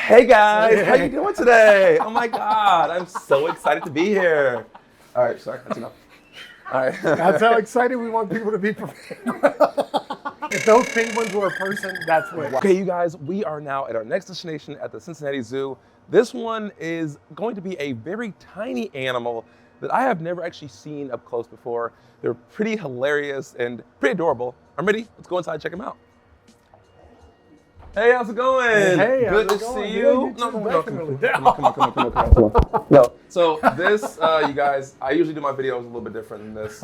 Hey guys, how you doing today? Oh my God, I'm so excited to be here. All right, sorry, that's enough. All right. That's how excited we want people to be prepared. If those penguins were a person, that's what. Okay, you guys, we are now at our next destination at the Cincinnati Zoo. This one is going to be a very tiny animal that I have never actually seen up close before. They're pretty hilarious and pretty adorable. I'm ready, let's go inside and check them out. Hey, how's it going? Hey, good to see you. No, come on. No. So this, you guys, I usually do my videos a little bit different than this.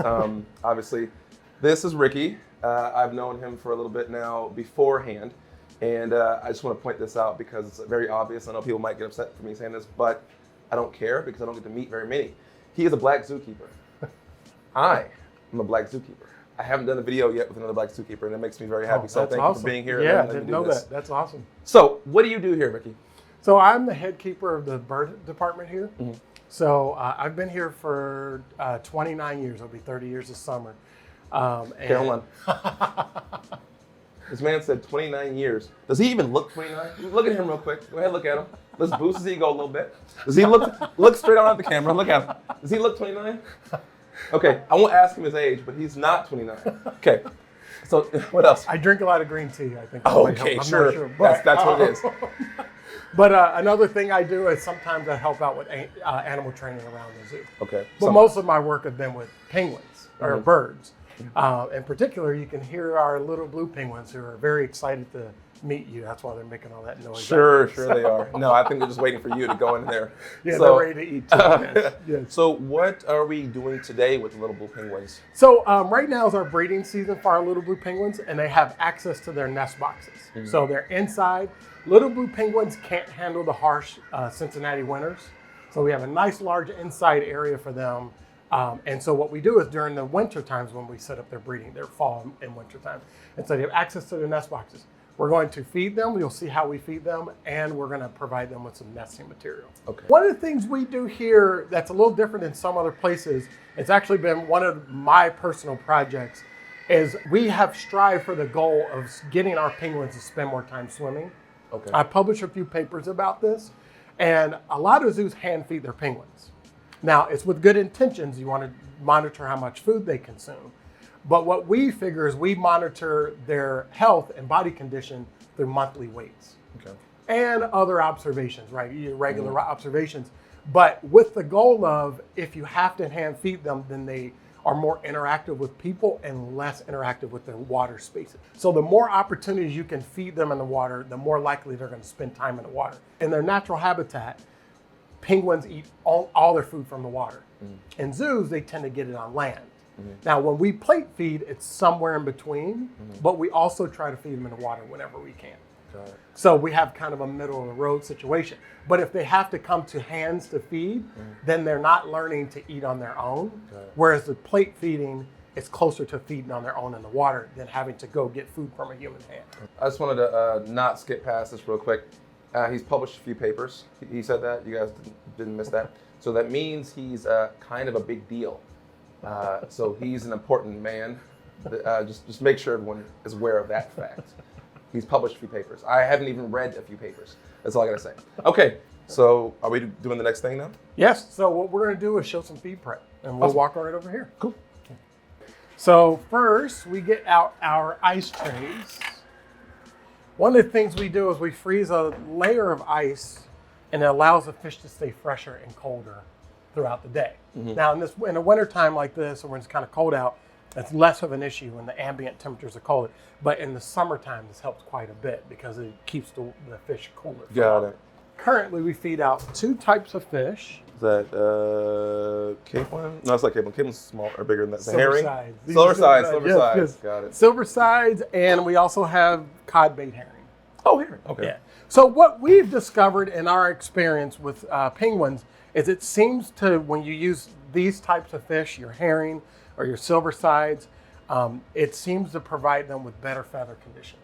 Obviously, this is Ricky. I've known him for a little bit now beforehand, and I just want to point this out because it's very obvious. I know people might get upset for me saying this, but I don't care because I don't get to meet very many. He is a black zookeeper. I am a black zookeeper. I haven't done a video yet with another black zookeeper, and it makes me very happy. So thank you for being here. Yeah, I didn't know that. That's awesome. So what do you do here, Ricky? So I'm the head keeper of the bird department here. Mm-hmm. So I've been here for 29 years. It'll be 30 years this summer. Okay, hold on. This man said 29 years. Does he even look 29? Look at him real quick. Go ahead, look at him. Let's boost his ego a little bit. Does he look straight on at the camera? Look at him. Does he look 29? Okay, I won't ask him his age, but he's not 29. Okay, so what else? I drink a lot of green tea, I think. Okay, sure. That's what it is. But another thing I do is sometimes I help out with animal training around the zoo. Okay. But most of my work has been with penguins, or birds. In particular, you can hear our little blue penguins who are very excited to meet you. That's why they're making all that noise. Sure they are. No, I think they're just waiting for you to go in there. Yeah, so, they're ready to eat too. Yes. So what are we doing today with the little blue penguins? So right now is our breeding season for our little blue penguins, and they have access to their nest boxes. Mm-hmm. So they're inside. Little blue penguins can't handle the harsh Cincinnati winters. So we have a nice large inside area for them. And so what we do is during the winter times when we set up their breeding, their fall and winter time, and so they have access to their nest boxes. We're going to feed them. You'll see how we feed them, and we're going to provide them with some nesting material. Okay. One of the things we do here that's a little different than some other places, it's actually been one of my personal projects, is we have strived for the goal of getting our penguins to spend more time swimming. Okay. I published a few papers about this, and a lot of zoos hand feed their penguins. Now, it's with good intentions. You want to monitor how much food they consume. But what we figure is we monitor their health and body condition through monthly weights. Okay. And other observations, right? Regular observations. But with the goal of, if you have to hand feed them, then they are more interactive with people and less interactive with their water spaces. So the more opportunities you can feed them in the water, the more likely they're going to spend time in the water. In their natural habitat, penguins eat all their food from the water. Mm-hmm. In zoos, they tend to get it on land. Mm-hmm. Now, when we plate feed, it's somewhere in between, but we also try to feed them in the water whenever we can. Got it. So we have kind of a middle of the road situation. But if they have to come to hands to feed, then they're not learning to eat on their own. Whereas the plate feeding is closer to feeding on their own in the water than having to go get food from a human hand. I just wanted to not skip past this real quick. He's published a few papers. He said that. You guys didn't miss that. So that means he's kind of a big deal. So he's an important man. Just make sure everyone is aware of that fact. He's published a few papers. I haven't even read a few papers. That's all I gotta say. Okay, so are we doing the next thing now? Yes, so what we're gonna do is show some feed prep, and we'll walk right over here. Cool. Okay. So first, we get out our ice trays. One of the things we do is we freeze a layer of ice, and it allows the fish to stay fresher and colder throughout the day. Mm-hmm. Now, in a winter time like this, or when it's kind of cold out, it's less of an issue when the ambient temperatures are colder. But in the summertime, this helps quite a bit because it keeps the fish cooler. Got it. Currently, we feed out 2 types of fish. Is that Cape one? No, it's like Cape one. Cape one's small or bigger than that. Silver herring? Sides. Silver sides. Yes. Got it. Silver sides, and we also have cod bait herring. Oh, herring. Okay. Yeah. So what we've discovered in our experience with penguins is it seems to, when you use these types of fish, your herring or your silver sides, it seems to provide them with better feather condition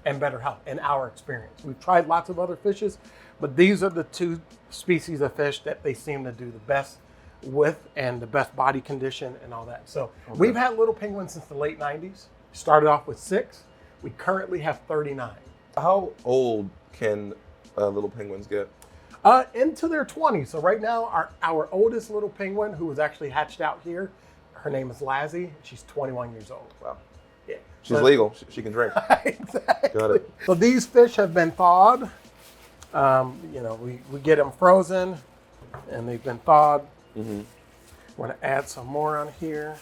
and better health in our experience. We've tried lots of other fishes, but these are the 2 species of fish that they seem to do the best with and the best body condition and all that. So we've had little penguins since the late 90s. Started off with 6. We currently have 39. How old can little penguins get? Into their 20s. So right now, our oldest little penguin, who was actually hatched out here, her name is Lassie. She's 21 years old. Wow. Yeah. She's legal. She can drink. Exactly. Got it. So these fish have been thawed. You know, we get them frozen, and they've been thawed. Mm-hmm. We're going to add some more on here.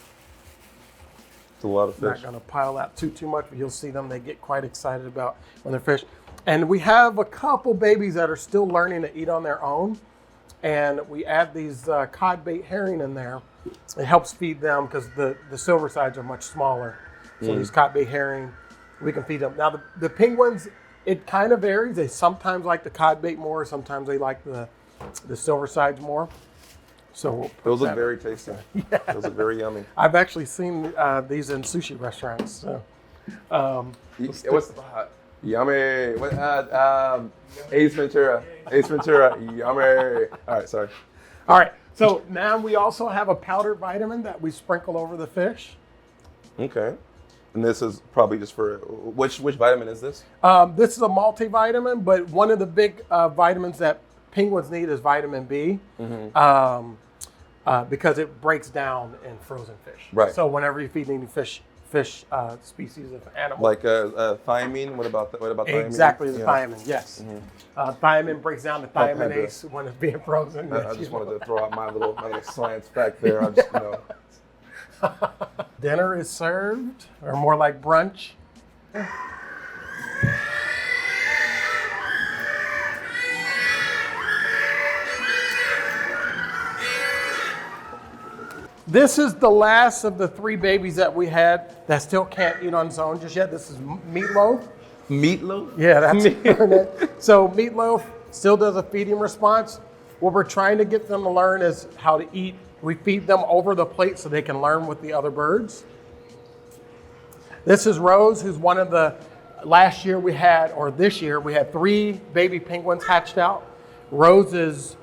It's a lot of Not fish. going to pile out too much, but you'll see them. They get quite excited about when they're fish. And we have a couple babies that are still learning to eat on their own. And we add these cod bait herring in there. It helps feed them because the silver sides are much smaller. So these cod bait herring, we can feed them. Now the penguins, it kind of varies. They sometimes like the cod bait more. Sometimes they like the silver sides more. So we'll Those look very tasty. Yeah. Those look very yummy. I've actually seen these in sushi restaurants. So, What's yummy? What? Ace Ventura. Ace Ventura. Yummy. All right, sorry. all right. So now we also have a powdered vitamin that we sprinkle over the fish. Okay. And this is probably just for which vitamin is this? This is a multivitamin, but one of the big vitamins that penguins need is vitamin B. Because it breaks down in frozen fish. Right. So whenever you feed any fish species of animal. Like thiamine. What about thiamine? Exactly, the Yeah. thiamine, yes. Thiamine breaks down the had to- thiaminase when it's being frozen. I just wanted to throw out my little science fact there. I just, Dinner is served, or more like brunch. This is the last of the 3 babies that we had that still can't eat on its own just yet. This is Meatloaf. Meatloaf? Yeah, that's her name. So Meatloaf still does a feeding response. What we're trying to get them to learn is how to eat. We feed them over the plate so they can learn with the other birds. This is Rose, who's one of the, last year we had, or this year, we had 3 baby penguins hatched out. Rose is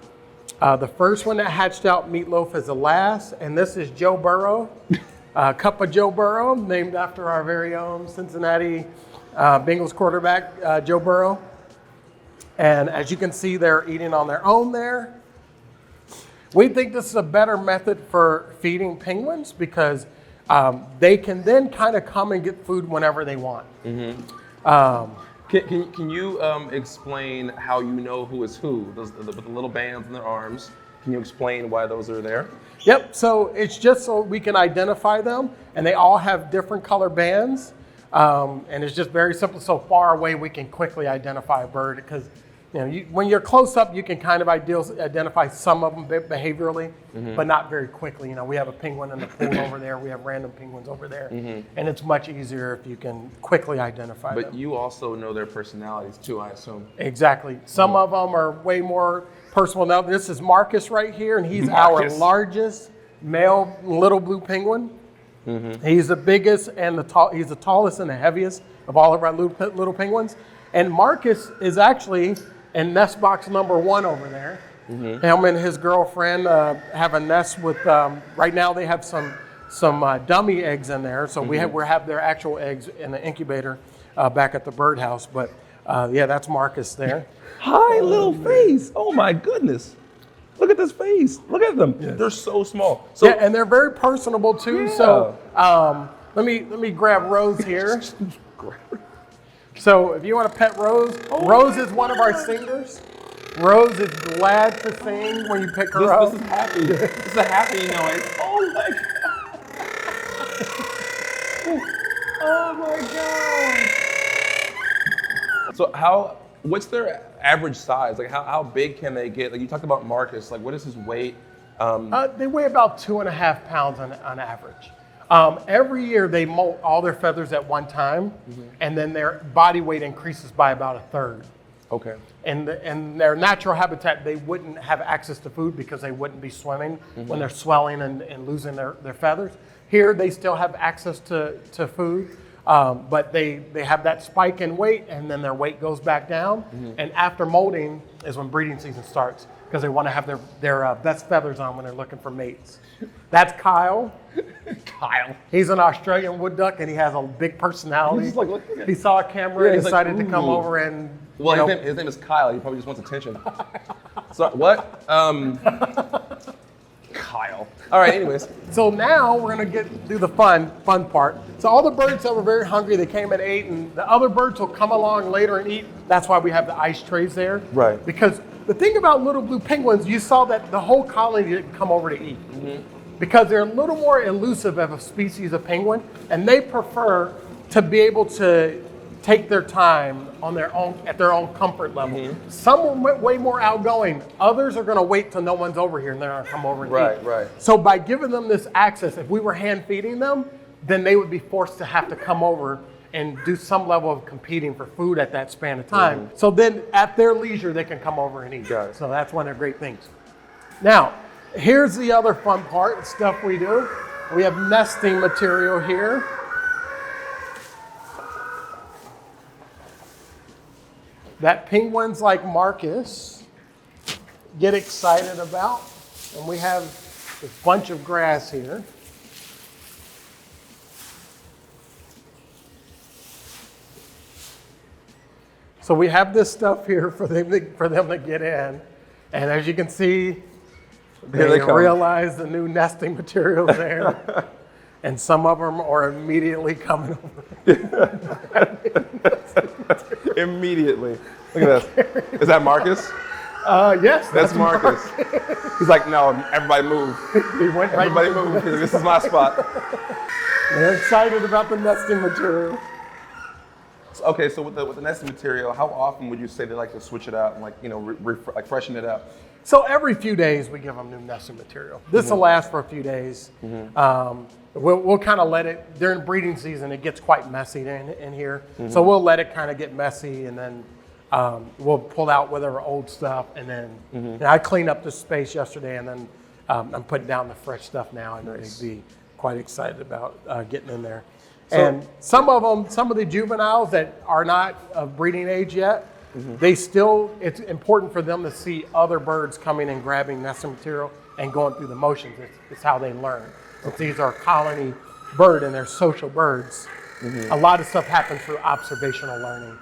the first one that hatched out. Meatloaf is the last. And this is Joe Burrow, Cup of Joe Burrow, named after our very own Cincinnati Bengals quarterback, Joe Burrow. And as you can see, they're eating on their own there. We think this is a better method for feeding penguins because they can then kind of come and get food whenever they want. Can you explain how you know who is who? With the little bands in their arms. Can you explain why those are there? Yep, so it's just so we can identify them, and they all have different color bands. And it's just very simple. So far away, we can quickly identify a bird because when you're close up, you can kind of identify some of them behaviorally, but not very quickly. We have a penguin in the pool over there. We have random penguins over there. And it's much easier if you can quickly identify them. But you also know their personalities too, I assume. Exactly. Some of them are way more personal. Now, this is Marcus right here, and he's our largest male little blue penguin. He's the biggest and he's the tallest and the heaviest of all of our little penguins. And Marcus is actually in nest box number 1 over there. Him and his girlfriend have a nest with, right now they have some dummy eggs in there. So we have their actual eggs in the incubator back at the birdhouse. But yeah, that's Marcus there. Hi, little face. Oh my goodness. Look at this face. Look at them. Yes. They're so small. So, yeah, and they're very personable too. Yeah. So let me grab Rose here. So if you want to pet Rose, Rose is one of our singers. Rose is glad to sing when you pick her up. This is happy. This is a happy noise. Oh my God. Oh my God. So what's their average size? Like how big can they get? Like you talked about Marcus, like what is his weight? They weigh about 2.5 pounds on average. Every year they molt all their feathers at one time, and then their body weight increases by about 1/3. Okay. In their natural habitat, they wouldn't have access to food because they wouldn't be swimming when they're swelling and losing their feathers. Here, they still have access to food, but they have that spike in weight, and then their weight goes back down. And after molting is when breeding season starts because they want to have their best feathers on when they're looking for mates. That's Kyle. Kyle. He's an Australian wood duck, and he has a big personality. He's like, look at it. He saw a camera and he's decided like, to come ooh. over and Well, his name is Kyle. He probably just wants attention. So what? Kyle. All right. Anyways. So now we're gonna do the fun part. So all the birds that were very hungry, they came and ate, and the other birds will come along later and eat. That's why we have the ice trays there. Right. Because the thing about little blue penguins, you saw that the whole colony didn't come over to eat. Because they're a little more elusive of a species of penguin, and they prefer to be able to take their time on their own at their own comfort level. Some are way more outgoing. Others are going to wait till no one's over here and they're going to come over and eat. Right. So by giving them this access, if we were hand feeding them, then they would be forced to have to come over and do some level of competing for food at that span of time. So then at their leisure, they can come over and eat. Got it. So that's one of the great things. Now, here's the other fun part, stuff we do. We have nesting material here. That penguins like Marcus get excited about. And we have this bunch of grass here. So we have this stuff here for them to get in. And as you can see, they realize the new nesting materials there. And some of them are immediately coming over. Immediately. Look at this. Is that Marcus? Yes, that's Marcus. He's like, no, everybody move. He went right. Everybody move, because this is my spot. They're excited about the nesting material. Okay, so with the nesting material, how often would you say they like to switch it out and like freshen it up? So every few days we give them new nesting material. This will last for a few days. We'll kind of let it, during breeding season, it gets quite messy in here. So we'll let it kind of get messy, and then we'll pull out whatever old stuff, and then and I cleaned up the space yesterday, and then I'm putting down the fresh stuff now, and they'd be quite excited about getting in there. So, and some of the juveniles that are not of breeding age yet, it's important for them to see other birds coming and grabbing nesting material and going through the motions. It's how they learn. Since these are colony bird and they're social birds, a lot of stuff happens through observational learning.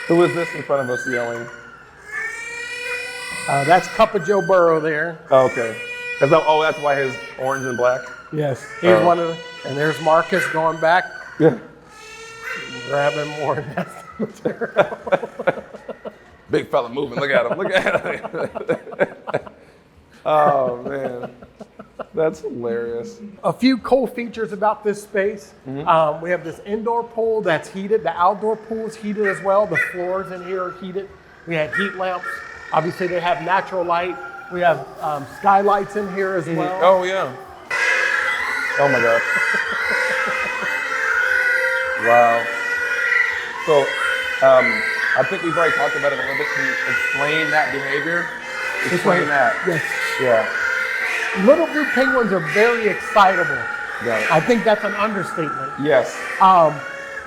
Who is this in front of us yelling? That's Cup of Joe Burrow there. Oh, okay. That's why his orange and black? Yes, he's one of them. And there's Marcus going back. Yeah. Grabbing more nesting material. Big fella moving. Look at him. Look at him. Oh, man. That's hilarious. A few cool features about this space. We have this indoor pool that's heated. The outdoor pool is heated as well. The floors in here are heated. We have heat lamps. Obviously, they have natural light. We have skylights in here as well. Oh, yeah. Oh, my gosh. Wow. So, I think we've already talked about it a little bit. Can you explain that behavior? Explain that. Yes. Yeah. Little blue penguins are very excitable. Got it. I think that's an understatement. Yes.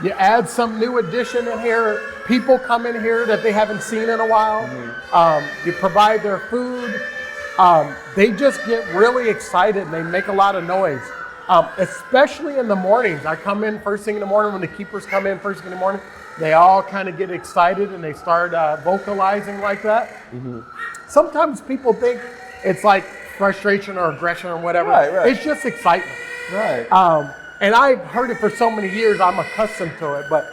You add some new addition in here. People come in here that they haven't seen in a while. You provide their food. They just get really excited and they make a lot of noise. Especially in the mornings. I come in first thing in the morning when the keepers come in first thing in the morning. They all kind of get excited and they start vocalizing like that. Sometimes people think it's like frustration or aggression or whatever. Right. It's just excitement. Right. And I've heard it for so many years, I'm accustomed to it. But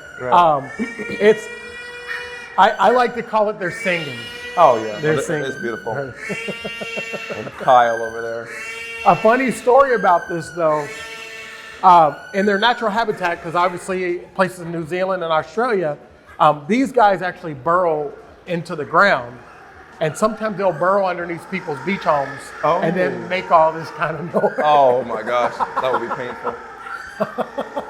I like to call it their singing. Oh, yeah. They're singing. It's beautiful. And Kyle over there. A funny story about this, though, in their natural habitat, because obviously places in New Zealand and Australia, these guys actually burrow into the ground. And sometimes they'll burrow underneath people's beach homes and then make all this kind of noise. Oh, my gosh. That would be painful.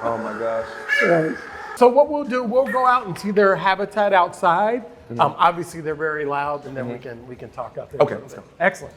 Oh, my gosh. Right. So what we'll do, we'll go out and see their habitat outside. Obviously, they're very loud, and then we can talk out there. Okay, let's go. Excellent.